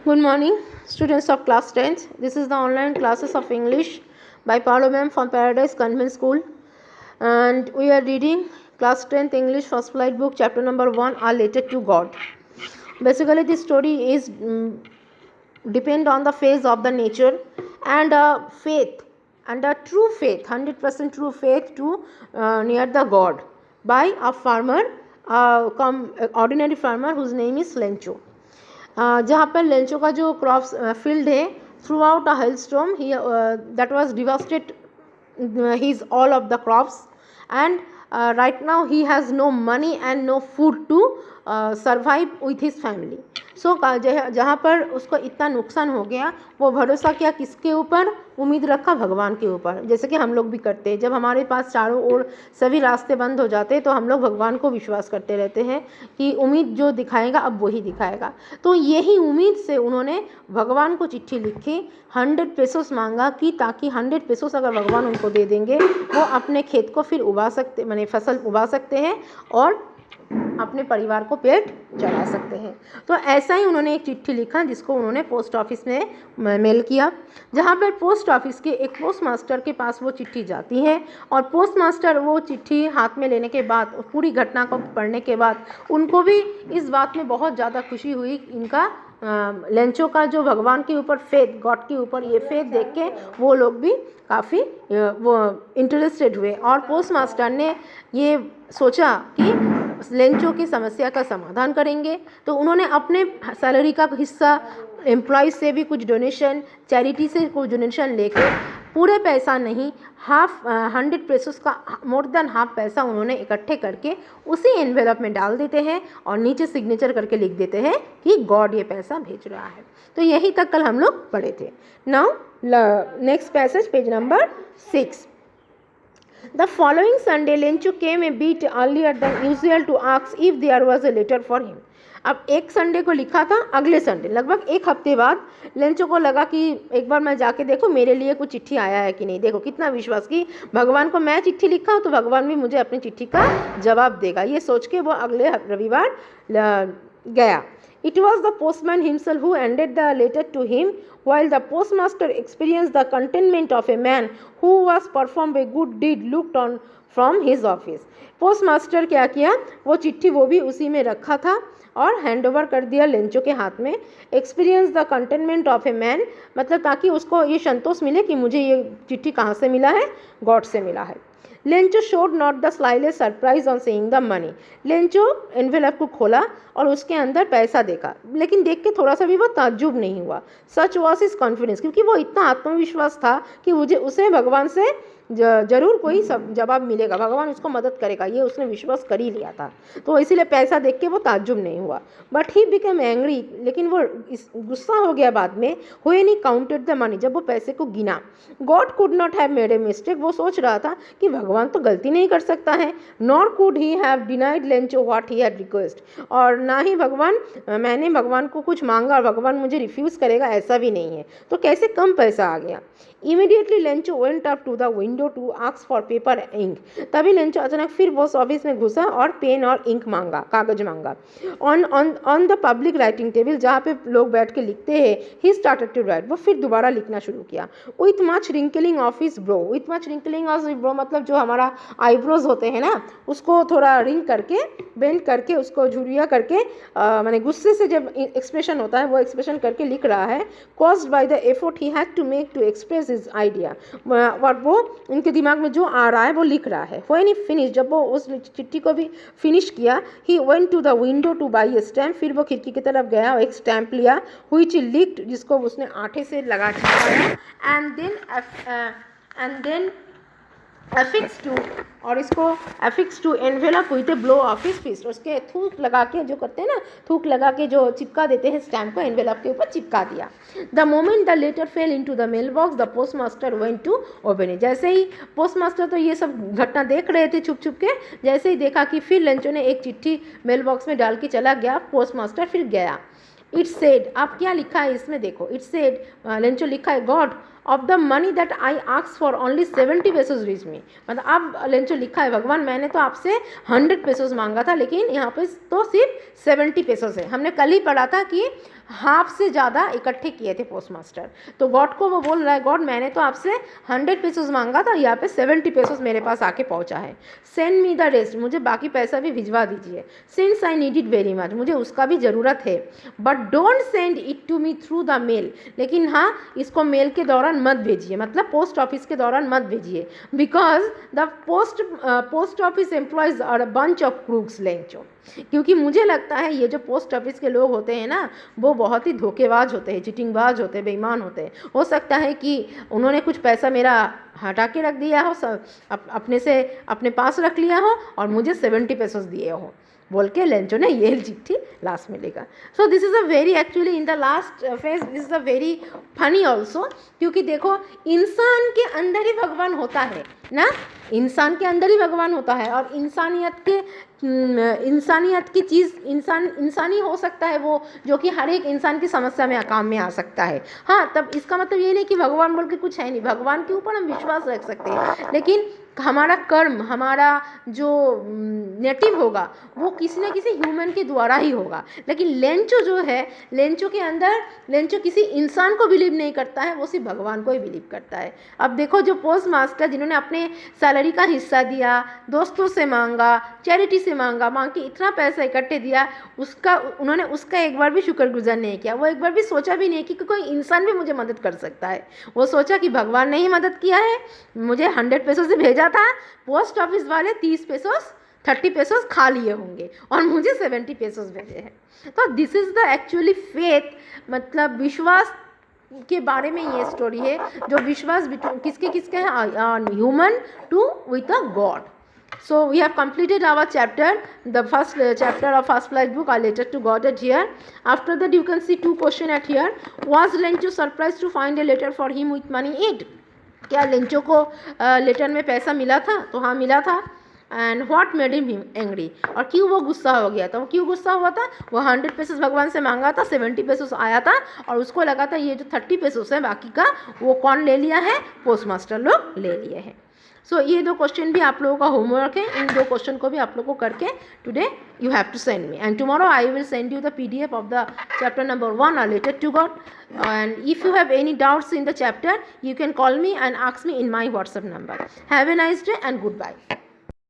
Good morning, students of class 10th. This is the online classes of English by Paolo ma'am from Paradise Convent School, and we are reading class 10th English first flight book, chapter number 1, Our Letter to God. Basically, this story is depend on the phase of the nature and faith, and a true faith, 100% true faith to near the God by a farmer, ordinary farmer whose name is Lencho. जहाँ पर Lencho का जो crops field है throughout a hail storm he that was devastated his all of the crops and right now he has no money and no food to survive with his family. So जहाँ पर उसको इतना नुकसान हो गया वो भरोसा किया किसके ऊपर, उम्मीद रखा भगवान के ऊपर. जैसे कि हम लोग भी करते हैं, जब हमारे पास चारों ओर सभी रास्ते बंद हो जाते हैं तो हम लोग भगवान को विश्वास करते रहते हैं कि उम्मीद जो दिखाएगा अब वही दिखाएगा. तो यही उम्मीद से उन्होंने भगवान को चिट्ठी लिखी, 100 पेसोस मांगा कि ताकि 100 पेसोस अगर भगवान उनको दे देंगे वो अपने खेत को फिर उगा सकते, माने फसल उगा सकते हैं और अपने परिवार को पेट चला सकते हैं. तो ऐसा ही उन्होंने एक चिट्ठी लिखा जिसको उन्होंने पोस्ट ऑफिस में मेल किया, जहाँ पर पोस्ट ऑफिस के एक पोस्ट मास्टर के पास वो चिट्ठी जाती है और पोस्ट मास्टर वो चिट्ठी हाथ में लेने के बाद, पूरी घटना को पढ़ने के बाद उनको भी इस बात में बहुत ज़्यादा खुशी हुई. इनका लेंचो का जो भगवान के ऊपर फेथ, गॉड के ऊपर ये फेथ देख के वो लोग भी काफ़ी वो इंटरेस्टेड हुए और पोस्ट मास्टर ने ये सोचा कि लेंचो की समस्या का समाधान करेंगे. तो उन्होंने अपने सैलरी का हिस्सा, एम्प्लॉयज़ से भी कुछ डोनेशन, चैरिटी से कुछ डोनेशन लेकर, पूरे पैसा नहीं, 100 पेसोस का मोर देन हाफ पैसा उन्होंने इकट्ठे करके उसी एनवेलप में डाल देते हैं और नीचे सिग्नेचर करके लिख देते हैं कि गॉड ये पैसा भेज रहा है. तो यही तक कल हम लोग पढ़े थे. Now next passage, page number 6. The following Sunday, Lencho came a bit earlier than usual to ask if there was a letter for him. अब एक संडे को लिखा था, अगले संडे लगभग एक हफ्ते बाद लेंचो को लगा कि एक बार मैं जाके देखूं मेरे लिए कुछ चिट्ठी आया है कि नहीं. देखो कितना विश्वास कि भगवान को मैं चिट्ठी लिखा हूँ तो भगवान भी मुझे अपनी चिट्ठी का जवाब देगा. ये सोच के वो अगले रविवार गया. It was the postman himself who handed the letter to him, while the postmaster experienced the contentment of a man who was performed a good deed looked on from his office. Postmaster क्या किया, वो चिट्ठी वो भी उसी में रखा था और हैंड ओवर कर दिया लेंचो के हाथ में. Experience the containment of a man, मतलब ताकि उसको ये संतोष मिले कि मुझे ये चिट्ठी कहाँ से मिला है, गॉड से मिला है. Lencho showed not the slightest surprise on seeing the money. Lencho envelope को खोला और उसके अंदर पैसा देखा, लेकिन देख के थोड़ा सा भी वो ताज्जुब नहीं हुआ. सच वॉज इज कॉन्फिडेंस, क्योंकि वो इतना आत्मविश्वास था कि मुझे उसे भगवान से जरूर कोई सब जवाब मिलेगा, भगवान उसको मदद करेगा, ये उसने विश्वास कर ही लिया था. तो इसीलिए पैसा देख के वो ताज्जुब नहीं हुआ. बट ही बिकम एंग्री, लेकिन वो गुस्सा हो गया बाद में. When he counted the money, जब वो पैसे को गिना. God could not have made a mistake, वो सोच रहा था कि भगवान तो गलती नहीं कर सकता है. Nor could he have denied Lencho what he had request, और ना ही मैंने भगवान को कुछ मांगा और भगवान मुझे रिफ्यूज़ करेगा, ऐसा भी नहीं है. तो कैसे कम पैसा आ गया. Immediately Lencho went up to the window to ask for paper ink. तभी लेंचो अचानक फिर पोस्ट ऑफिस में घुसा और पेन और इंक मांगा, कागज मांगा. On the public writing table, जहाँ पे लोग बैठ के लिखते हैं, ही स्टार्टेड टू राइट. वो फिर दोबारा लिखना शुरू किया. With much wrinkling of his bro. With much wrinkling of his bro मतलब जो हमारा आईब्रोज होते हैं ना, उसको थोड़ा रिंग करके, बेंड करके, उसको झुरिया करके, माने गुस्से से जब एक्सप्रेशन होता है वो एक्सप्रेशन करके लिख रहा है. Caused by the effort he had to make to express his idea. और वो उनके दिमाग में जो आ रहा है वो लिख रहा है. व्हेन ही फिनिश, जब वो उस चिट्ठी को भी फिनिश किया, he went to the window to buy a stamp. फिर वो खिड़की की तरफ गया और एक स्टैम्प लिया, व्हिच ही लिक्ड, जिसको उसने आटे से लगा दिया. एंड देन अफिक्स टू, और इसको affix to envelope with a blow of his fist. उसके थूक लगा के, जो करते हैं ना, थूक लगा के जो चिपका देते हैं स्टैम्प को, एनवेलप के ऊपर चिपका दिया. The moment the letter fell into the mail box, the post master went to open it. जैसे ही पोस्ट मास्टर तो ये सब घटना देख रहे थे छुप छुप के, जैसे ही देखा कि फिर लेंचो ने एक चिट्ठी मेल बॉक्स में डाल के चला गया, पोस्ट मास्टर फिर गया. इट सेड, आप क्या लिखा है इसमें देखो. इट सेड, लेंचो लिखा है, God of the money that I ask for only 70 pesos reach me. मतलब अब लेंचो लिखा है, भगवान मैंने तो आपसे 100 पेसोज मांगा था, लेकिन यहाँ पे तो सिर्फ 70 पेसोज है। हमने कल ही पढ़ा था कि हाफ से ज़्यादा इकट्ठे किए थे पोस्ट मास्टर। तो गॉड को वो बोल रहा है, गॉड मैंने तो आपसे 100 पेसोज मांगा था, यहाँ पे 70 पेसोज मेरे पास आके पहुँचा है। सेंड मी द रेस्ट, मुझे बाकी पैसा भी भिजवा दीजिए। Since I need it very much, मुझे उसका भी ज़रूरत है। But don't send it to me through the mail, लेकिन हाँ इसको मेल के दौरान मत भेजिए, मतलब पोस्ट ऑफिस के दौरान मत भेजिए। Because the post office employees are a bunch of crooks Lencho, क्योंकि मुझे लगता है ये जो पोस्ट ऑफिस के लोग होते हैं ना, वो बहुत ही धोखेबाज होते हैं, चिटिंगबाज होते हैं, बेईमान होते हैं। हो सकता है कि उन्होंने कुछ पैसा मेरा हटा के रख दिया हो, अपने से अपने पास रख लिया हो और मुझे 70 पेसोस दिए हो बोल के लेंचो ने ये चिट्ठी लास्ट में लिखा। So this is a very actually in the last phase this is a very funny also, क्योंकि देखो इंसान के अंदर ही भगवान होता है ना, इंसान के अंदर ही भगवान होता है, और इंसानियत की चीज़ इंसानी हो सकता है वो, जो कि हर एक इंसान की समस्या में काम में आ सकता है। हाँ, तब इसका मतलब ये नहीं कि भगवान बोल के कुछ है नहीं, भगवान के ऊपर हम विश्वास रख सकते हैं, लेकिन हमारा कर्म, हमारा जो नेटिव होगा वो किसी न किसी ह्यूमन के द्वारा ही होगा। लेकिन लेंचो जो है, लेंचो के अंदर लेंचो किसी इंसान को बिलीव नहीं करता है, वो सिर्फ भगवान को ही बिलीव करता है। अब देखो जो पोस्ट मास्टर जिन्होंने अपने सैलरी का हिस्सा दिया, दोस्तों से मांगा, चैरिटी से मांग के इतना पैसा इकट्ठे दिया, उन्होंने उसका एक बार भी शुक्रगुजार नहीं किया। वो एक बार भी सोचा भी नहीं कि कोई इंसान भी मुझे मदद कर सकता है। वो सोचा कि भगवान ने ही मदद किया है, मुझे 100 पेसों से भेजा था, पोस्ट ऑफिस वाले 30 पेसोस 30 पेसोस खा लिए होंगे और मुझे 70 पेसोस भेजे हैं। तो this is the actually faith, मतलब विश्वास के बारे में ये स्टोरी है, जो विश्वास किसके किसके है, human to with a God. So we have completed our chapter, the first chapter of First Flight book, our letter to God at here. After that you can see two questions at here. Was Lencho surprised to find a letter for him with money in it? क्या Lencho को letter में पैसा मिला था? तो हाँ मिला था। And what made him angry, और क्यों वो गुस्सा हो गया था? वो क्यों गुस्सा हुआ था? वो 100 पेसोस भगवान से मांगा था, 70 पेसोस आया था और उसको लगा था ये जो 30 पेसोस है बाकी का वो कौन ले लिया है? पोस्ट मास्टर लोग ले लिए हैं। सो ये दो क्वेश्चन भी आप लोगों का होमवर्क है, इन दो क्वेश्चन को भी आप लोगों को करके today you have to send me, and tomorrow I will send you the PDF of the chapter number 1, a letter to God. And if you have any doubts in the chapter, you can call me and ask me in my WhatsApp number. Have a nice day and goodbye.